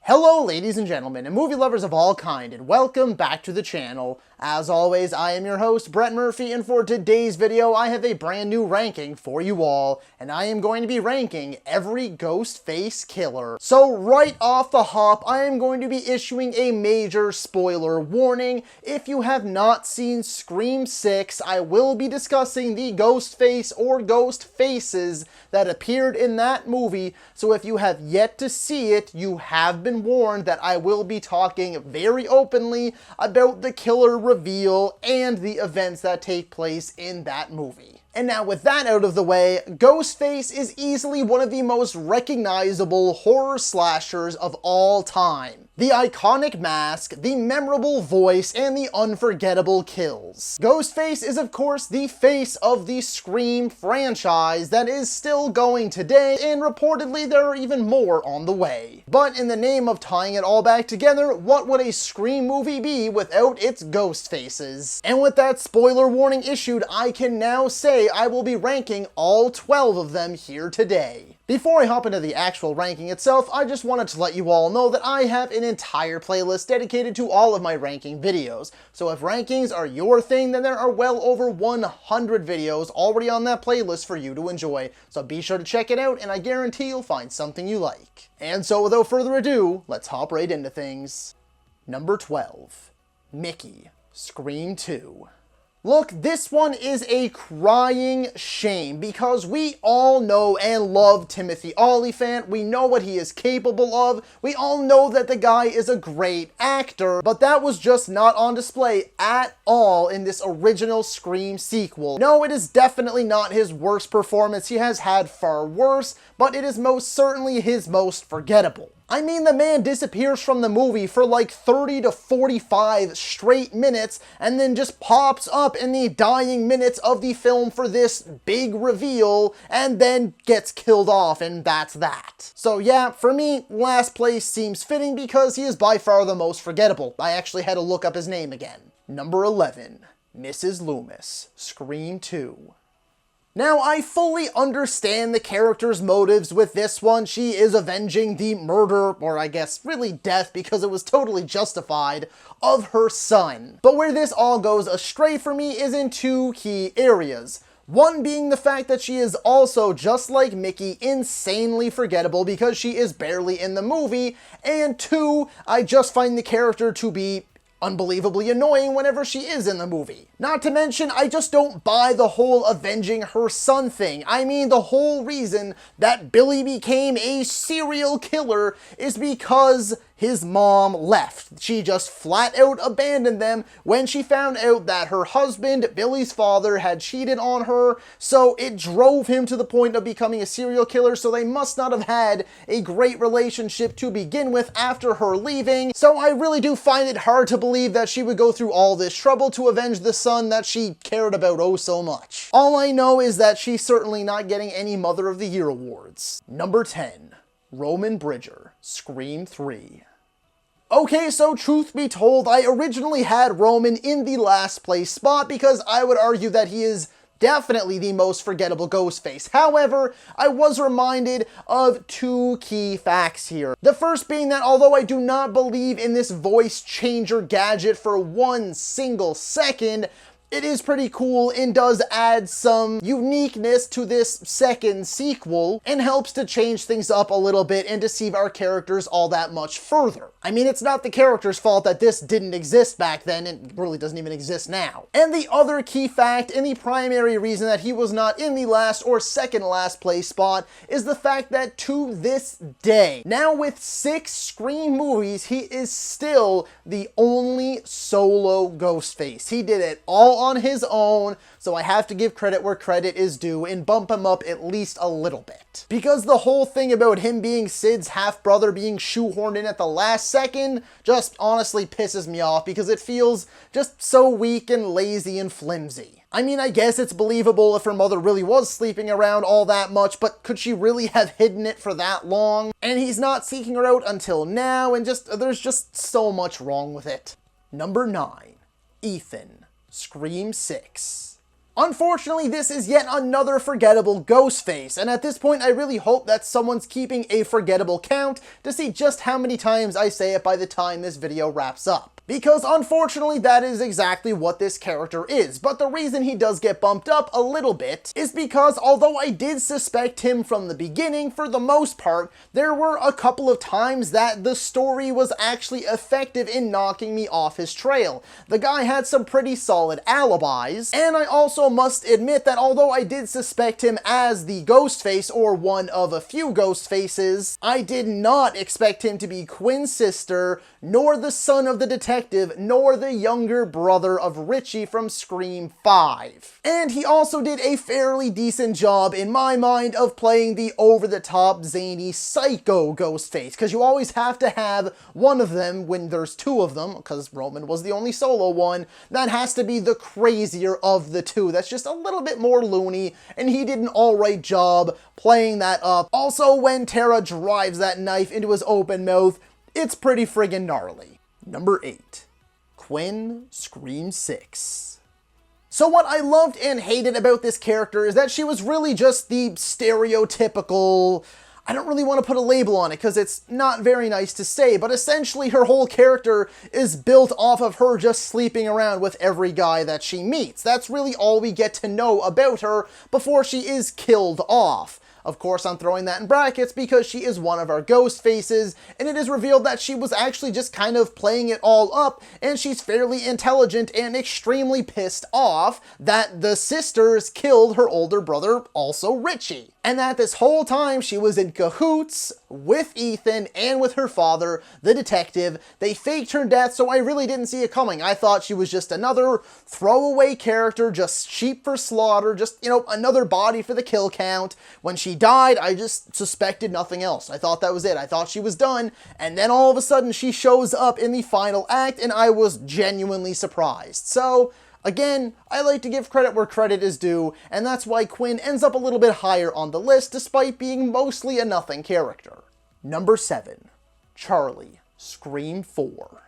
Hello ladies and gentlemen, and movie lovers of all kind, and welcome back to the channel. As always, I am your host, Brett Murphy, and for today's video, I have a brand new ranking for you all, and I am going to be ranking every Ghostface killer. So right off the hop, I am going to be issuing a major spoiler warning. If you have not seen Scream 6, I will be discussing the Ghostface or ghost faces that appeared in that movie, so if you have yet to see it, you have been warned that I will be talking very openly about the killer reveal and the events that take place in that movie. And now with that out of the way, Ghostface is easily one of the most recognizable horror slashers of all time. The iconic mask, the memorable voice, and the unforgettable kills. Ghostface is of course the face of the Scream franchise that is still going today, and reportedly there are even more on the way. But in the name of tying it all back together, what would a Scream movie be without its ghost faces? And with that spoiler warning issued, I can now say I will be ranking all 12 of them here today. Before I hop into the actual ranking itself, I just wanted to let you all know that I have an entire playlist dedicated to all of my ranking videos. So if rankings are your thing, then there are well over 100 videos already on that playlist for you to enjoy. So be sure to check it out, and I guarantee you'll find something you like. And so without further ado, let's hop right into things. Number 12. Mickey, Scream 2. Look, this one is a crying shame because we all know and love Timothy Olyphant. We know what he is capable of. We all know that the guy is a great actor, but that was just not on display at all in this original Scream sequel. No, it is definitely not his worst performance. He has had far worse, but it is most certainly his most forgettable. I mean, the man disappears from the movie for like 30 to 45 straight minutes and then just pops up in the dying minutes of the film for this big reveal and then gets killed off, and that's that. So yeah, for me, last place seems fitting because he is by far the most forgettable. I actually had to look up his name again. Number 11. Mrs. Loomis, Scream 2. Now, I fully understand the character's motives with this one. She is avenging the murder, or I guess really death because it was totally justified, of her son. But where this all goes astray for me is in two key areas. One being the fact that she is also, just like Mickey, insanely forgettable because she is barely in the movie, and two, I just find the character to be unbelievably annoying whenever she is in the movie. Not to mention, I just don't buy the whole avenging her son thing. I mean, the whole reason that Billy became a serial killer is because his mom left. She just flat out abandoned them when she found out that her husband, Billy's father, had cheated on her, so it drove him to the point of becoming a serial killer, so they must not have had a great relationship to begin with after her leaving. So I really do find it hard to believe that she would go through all this trouble to avenge the son that she cared about oh so much. All I know is that she's certainly not getting any Mother of the Year awards. Number 10. Roman Bridger, Scream 3. Okay, so truth be told, I originally had Roman in the last place spot because I would argue that he is definitely the most forgettable Ghostface. However, I was reminded of two key facts here. The first being that although I do not believe in this voice changer gadget for one single second, it is pretty cool and does add some uniqueness to this second sequel and helps to change things up a little bit and deceive our characters all that much further. I mean, it's not the character's fault that this didn't exist back then, and it really doesn't even exist now. And the other key fact and the primary reason that he was not in the last or second last place spot is the fact that to this day, now with 6 Scream movies, he is still the only solo Ghostface. He did it all on his own, so I have to give credit where credit is due and bump him up at least a little bit. Because the whole thing about him being Sid's half-brother being shoehorned in at the last second just honestly pisses me off because it feels just so weak and lazy and flimsy. I mean, I guess it's believable if her mother really was sleeping around all that much, but could she really have hidden it for that long? And he's not seeking her out until now, and there's just so much wrong with it. Number 9. Ethan, Scream 6. Unfortunately, this is yet another forgettable Ghostface, and at this point I really hope that someone's keeping a forgettable count to see just how many times I say it by the time this video wraps up. Because unfortunately that is exactly what this character is, but the reason he does get bumped up a little bit is because although I did suspect him from the beginning, for the most part, there were a couple of times that the story was actually effective in knocking me off his trail. The guy had some pretty solid alibis, and I also must admit that although I did suspect him as the Ghostface, or one of a few Ghostfaces, I did not expect him to be Quinn's sister, nor the son of the detective, nor the younger brother of Richie from Scream 5. And he also did a fairly decent job, in my mind, of playing the over-the-top, zany, psycho Ghostface, because you always have to have one of them when there's two of them, because Roman was the only solo one. That has to be the crazier of the two. That's just a little bit more loony, and he did an alright job playing that up. Also, when Tara drives that knife into his open mouth, it's pretty friggin' gnarly. Number 8. Quinn Scream 6. So what I loved and hated about this character is that she was really just the stereotypical... I don't really want to put a label on it because it's not very nice to say, but essentially her whole character is built off of her just sleeping around with every guy that she meets. That's really all we get to know about her before she is killed off. Of course, I'm throwing that in brackets because she is one of our ghost faces, and it is revealed that she was actually just kind of playing it all up, and she's fairly intelligent and extremely pissed off that the sisters killed her older brother, also Richie. And that this whole time she was in cahoots with Ethan and with her father, the detective. They faked her death, so I really didn't see it coming. I thought she was just another throwaway character, just sheep for slaughter, just, you know, another body for the kill count. When she died, I just suspected nothing else. I thought that was it. I thought she was done, and then all of a sudden she shows up in the final act, and I was genuinely surprised. So... again, I like to give credit where credit is due, and that's why Quinn ends up a little bit higher on the list despite being mostly a nothing character. Number 7. Charlie, Scream 4.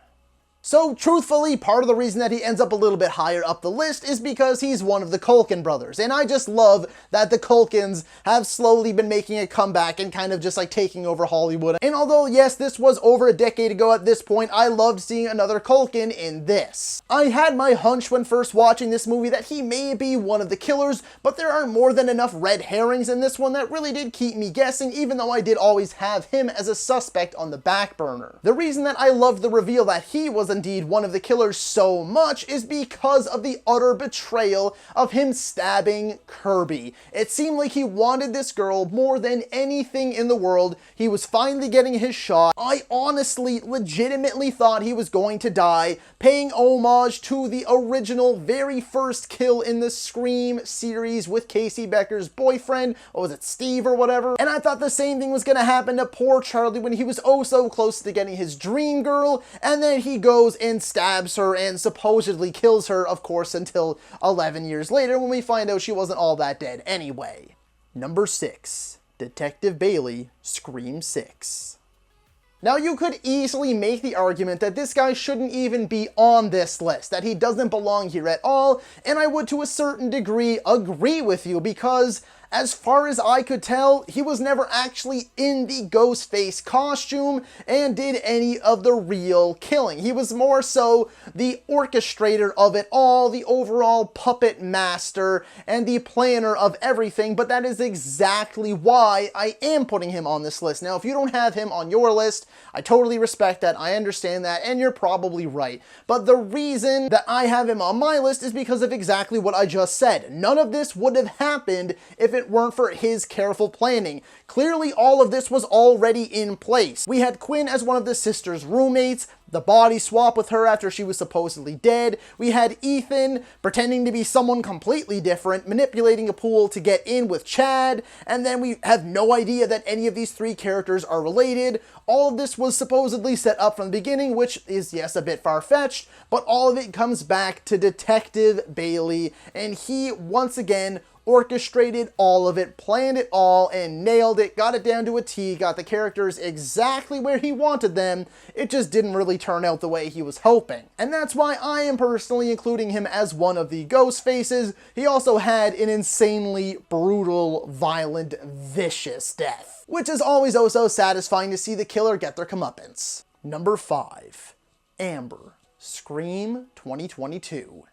So, truthfully, part of the reason that he ends up a little bit higher up the list is because he's one of the Culkin brothers, and I just love that the Culkins have slowly been making a comeback and kind of just like taking over Hollywood. And although, yes, this was over a decade ago at this point, I loved seeing another Culkin in this. I had my hunch when first watching this movie that he may be one of the killers, but there are more than enough red herrings in this one that really did keep me guessing, even though I did always have him as a suspect on the back burner. The reason that I loved the reveal that he was indeed one of the killers so much is because of the utter betrayal of him stabbing Kirby. It seemed like he wanted this girl more than anything in the world. He was finally getting his shot. I honestly, legitimately thought he was going to die, paying homage to the original very first kill in the Scream series with Casey Becker's boyfriend. Or was it Steve or whatever? And I thought the same thing was going to happen to poor Charlie when he was oh so close to getting his dream girl, and then he goes and stabs her and supposedly kills her, of course, until 11 years later when we find out she wasn't all that dead anyway. Number 6. Detective Bailey, Scream 6. Now, you could easily make the argument that this guy shouldn't even be on this list, that he doesn't belong here at all, and I would to a certain degree agree with you because, as far as I could tell, he was never actually in the Ghostface costume and did any of the real killing. He was more so the orchestrator of it all, the overall puppet master, and the planner of everything, but that is exactly why I am putting him on this list. Now, if you don't have him on your list, I totally respect that, I understand that, and you're probably right. But the reason that I have him on my list is because of exactly what I just said. None of this would have happened if it weren't for his careful planning. Clearly, all of this was already in place. We had Quinn as one of the sisters' roommates, the body swap with her after she was supposedly dead. We had Ethan pretending to be someone completely different, manipulating a pool to get in with Chad, and then we have no idea that any of these three characters are related. All of this was supposedly set up from the beginning, which is, yes, a bit far-fetched, but all of it comes back to Detective Bailey, and he, once again, orchestrated all of it, planned it all, and nailed it, got it down to a T, got the characters exactly where he wanted them. It just didn't really turn out the way he was hoping. And that's why I am personally including him as one of the Ghostfaces. He also had an insanely brutal, violent, vicious death, which is always oh so satisfying to see the killer get their comeuppance. Number 5. Amber, Scream 2022.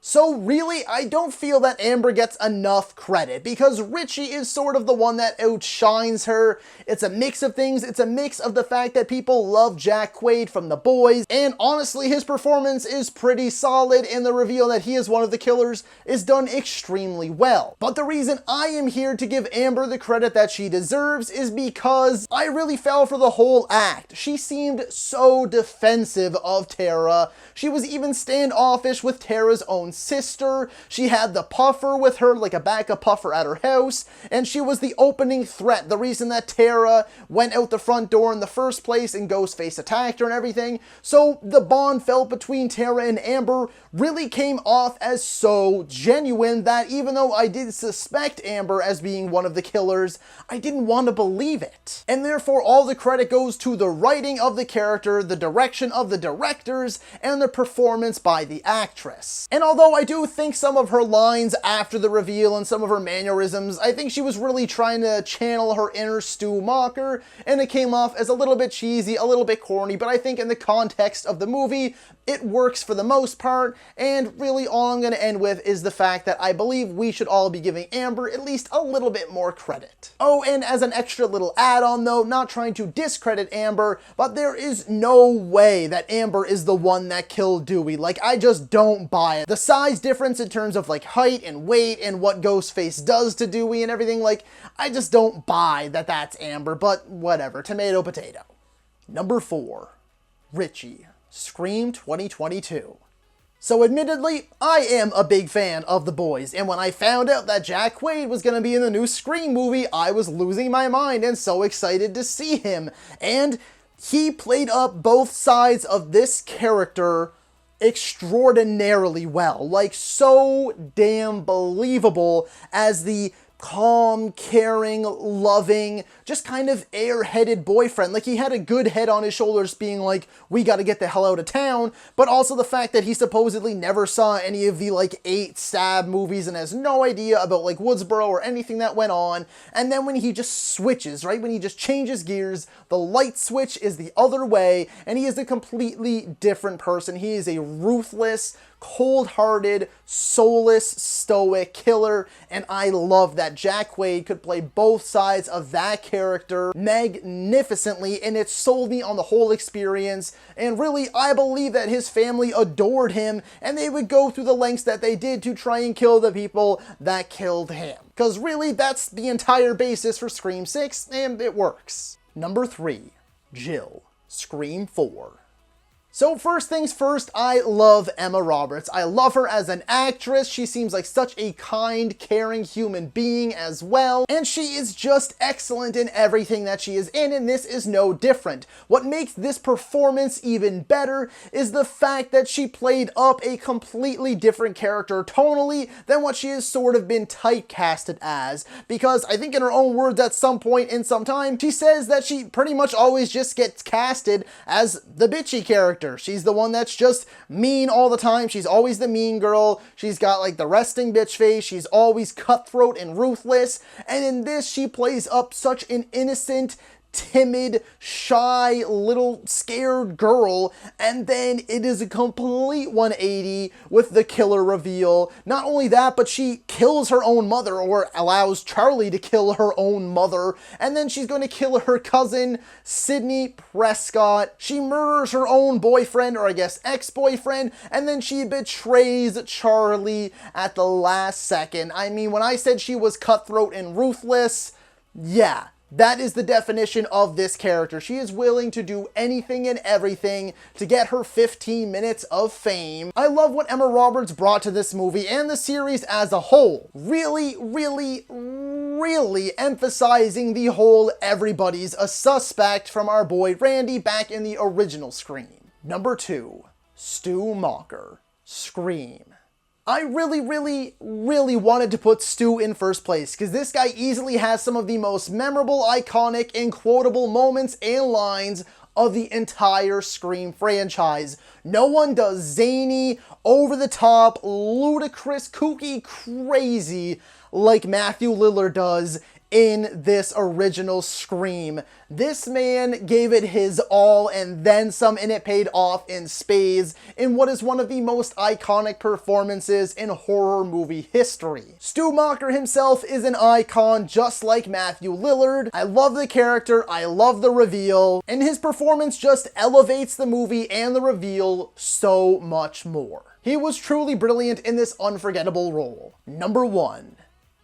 So really, I don't feel that Amber gets enough credit, because Richie is sort of the one that outshines her. It's a mix of things. It's a mix of the fact that people love Jack Quaid from The Boys, and honestly, his performance is pretty solid, and the reveal that he is one of the killers is done extremely well. But the reason I am here to give Amber the credit that she deserves is because I really fell for the whole act. She seemed so defensive of Tara. She was even standoffish with Tara's own sister. She had the puffer with her, like a backup puffer at her house, and she was the opening threat, the reason that Tara went out the front door in the first place and Ghostface attacked her and everything. So the bond felt between Tara and Amber really came off as so genuine that even though I did suspect Amber as being one of the killers, I didn't want to believe it. And therefore all the credit goes to the writing of the character, the direction of the directors, and the performance by the actress. And although I do think some of her lines after the reveal and some of her mannerisms, I think she was really trying to channel her inner Stu Macher, and it came off as a little bit cheesy, a little bit corny, but I think in the context of the movie, it works for the most part, and really all I'm going to end with is the fact that I believe we should all be giving Amber at least a little bit more credit. Oh, and as an extra little add-on though, not trying to discredit Amber, but there is no way that Amber is the one that killed Dewey. Like, I just don't buy it. The size difference in terms of like height and weight and what Ghostface does to Dewey and everything, like, I just don't buy that that's Amber, but whatever, tomato potato. Number 4, Richie, Scream 2022. So admittedly, I am a big fan of The Boys, and when I found out that Jack Quaid was going to be in the new Scream movie, I was losing my mind and so excited to see him. And he played up both sides of this character extraordinarily well. Like, so damn believable as the calm, caring, loving, just kind of airheaded boyfriend. Like, he had a good head on his shoulders being like, we gotta get the hell out of town, but also the fact that he supposedly never saw any of the like 8 stab movies and has no idea about like Woodsboro or anything that went on. And then when he just switches, right, when he just changes gears, the light switch is the other way, and he is a completely different person. He is a ruthless, cold-hearted, soulless, stoic killer, and I love that Jack Quaid could play both sides of that character magnificently, and it sold me on the whole experience. And really, I believe that his family adored him, and they would go through the lengths that they did to try and kill the people that killed him. Because really, that's the entire basis for Scream 6, and it works. Number 3, Jill, Scream 4. So first things first, I love Emma Roberts. I love her as an actress. She seems like such a kind, caring human being as well. And she is just excellent in everything that she is in, and this is no different. What makes this performance even better is the fact that she played up a completely different character tonally than what she has sort of been typecasted as. Because I think in her own words at some point in some time, she says that she pretty much always just gets casted as the bitchy character. She's the one that's just mean all the time. She's always the mean girl. She's got like the resting bitch face. She's always cutthroat and ruthless. And in this, she plays up such an innocent, timid, shy, little scared girl, and then it is a complete 180 with the killer reveal. Not only that, but she kills her own mother, or allows Charlie to kill her own mother, and then she's going to kill her cousin, Sidney Prescott. She murders her own boyfriend, or I guess ex-boyfriend, and then she betrays Charlie at the last second. I mean, when I said she was cutthroat and ruthless, yeah, that is the definition of this character. She is willing to do anything and everything to get her 15 minutes of fame. I love what Emma Roberts brought to this movie and the series as a whole. Really, really, really emphasizing the whole everybody's a suspect from our boy Randy back in the original Scream. Number 2, Stu Macher, Scream. I really wanted to put Stu in first place because this guy easily has some of the most memorable, iconic, and quotable moments and lines of the entire Scream franchise. No one does zany, over-the-top, ludicrous, kooky, crazy like Matthew Lillard does in this original Scream. This man gave it his all and then some, and it paid off in spades in what is one of the most iconic performances in horror movie history. Stu Macher himself is an icon just like Matthew Lillard. I love the character, I love the reveal, and his performance just elevates the movie and the reveal so much more. He was truly brilliant in this unforgettable role. Number 1,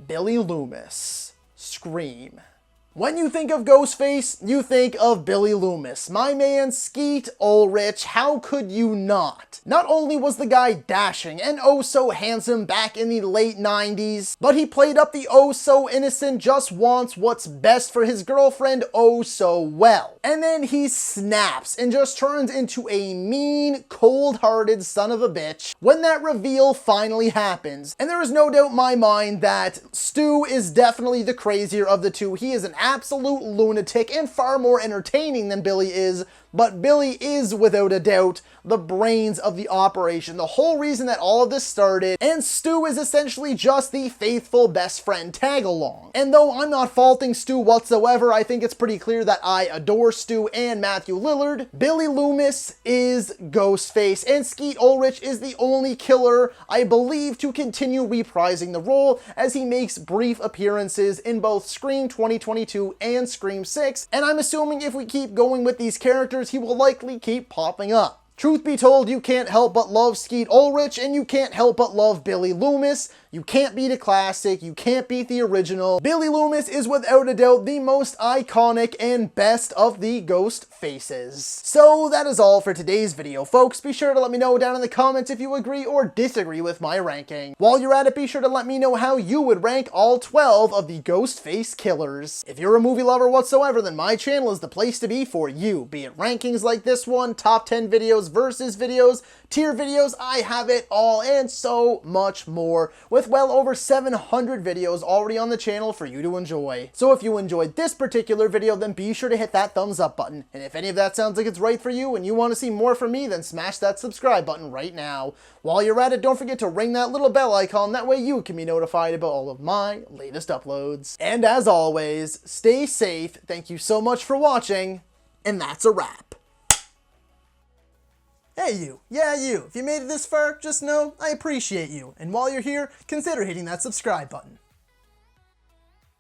Billy Loomis. Scream. When you think of Ghostface, you think of Billy Loomis. My man, Skeet Ulrich, how could you not? Not only was the guy dashing and oh so handsome back in the late 90s, but he played up the oh so innocent, just wants what's best for his girlfriend oh so well. And then he snaps and just turns into a mean, cold-hearted son of a bitch when that reveal finally happens. And there is no doubt in my mind that Stu is definitely the crazier of the two. He is an absolute lunatic and far more entertaining than Billy is, but Billy is, without a doubt, the brains of the operation, the whole reason that all of this started, and Stu is essentially just the faithful best friend tag-along. And though I'm not faulting Stu whatsoever, I think it's pretty clear that I adore Stu and Matthew Lillard. Billy Loomis is Ghostface, and Skeet Ulrich is the only killer, I believe, to continue reprising the role, as he makes brief appearances in both Scream 2022 and Scream 6, and I'm assuming if we keep going with these characters, he will likely keep popping up. Truth be told, you can't help but love Skeet Ulrich, and you can't help but love Billy Loomis. You can't beat a classic, you can't beat the original. Billy Loomis is without a doubt the most iconic and best of the ghost faces. So that is all for today's video, folks. Be sure to let me know down in the comments if you agree or disagree with my ranking. While you're at it, be sure to let me know how you would rank all 12 of the Ghostface killers. If you're a movie lover whatsoever, then my channel is the place to be for you. Be it rankings like this one, top 10 videos, versus videos, tier videos, I have it all, and so much more, with well over 700 videos already on the channel for you to enjoy. So if you enjoyed this particular video, then be sure to hit that thumbs up button. And if any of that sounds like it's right for you and you want to see more from me, then smash that subscribe button right now. While you're at it, don't forget to ring that little bell icon, that way you can be notified about all of my latest uploads. And as always, stay safe, thank you so much for watching, and that's a wrap. Hey you, yeah you, if you made it this far, just know I appreciate you, and while you're here, consider hitting that subscribe button.